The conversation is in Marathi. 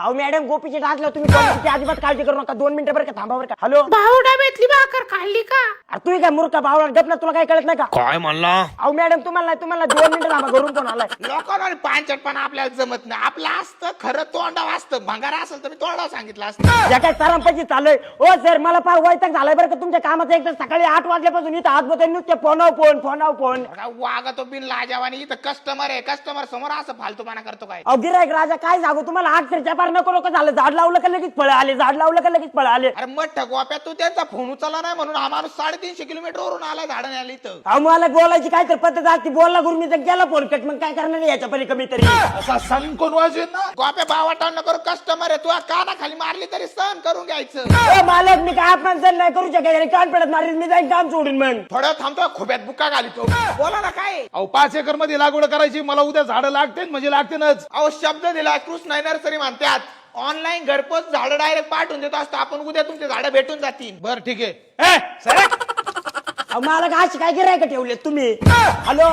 अहो मॅडम गोपीचे टाकलं तुम्ही क्वालिटीची अजिबात काळजी करू नका 2 मिनिटं बरं का थांबा बरं का हॅलो भाऊ डब्यातली भाकर खाल्ली का? अरे तुम्ही काय मूर्ख भावला गपला तुला काय कळत नाही का काय म्हणला? अहो मॅडम तुम्हाला 2 मिनिटं थांबा घरून फोन आलाय लोकांना पांचटपणा आपल्याला जमत नाही. आपलं असतं खरं तोंडाव असतं. भंगार असेल तर मी तोंडाव सांगितलं असतं. या काय तारांपाची चाललंय ओ सर मला फार वैताग झालाय बरं का तुमच्या कामाचं एकदा सकाळी 8 वाजल्यापासून इथं हात बोलतोय नुसते फोन वागा तो बिन लाजावानी इथं कस्टमर आहे. कस्टमर समोर असं फालतूपणा करतो काय? अहो गिरायक राजा काय सांगू तुम्हाला अक्षरच्या पार नको झालं झाड लावलं का लगेच फळ आले झाड लावलं का लगेच फळ आले अरे मग ठगवाप्या तू त्यांचा फोन उचलला नाही म्हणून हा माणूस 350 किलोमीटर वरून आला झाडाने आला इथं. अहो मला बोलायची काय तर पद्धत असते बोलला गुरु मी तर गेला फोन कट मग काय करणार याच्या पली कमी तरी असा सण कोण वाजेल ना गोप्या बावाटाव नको कस्टमर आहे. तू काना खाली मारली तरी सहन करून घ्यायचं. ओ मालक मी काय आपण सर नाही करू शकत कान पडत मारील मी जाईन काम सोडून मग थोडं थांबतो खोब्यात बुक्का घालितो. बोला ना काय? अहो 5 एकर मध्ये लागवड करायची मला उद्या झाडं लागते म्हणजे लागतेच. अहो शब्द दिला कृष्ण नर्सरी म्हणतात ऑनलाईन घरपोच झाडं डायरेक्ट पाठवून देतो असतो आपण. उद्या तुमचे झाडं भेटून जातील. बर ठीक आहे. अहो मला काय अशी काय गिरायक ठेवले तुम्ही हॅलो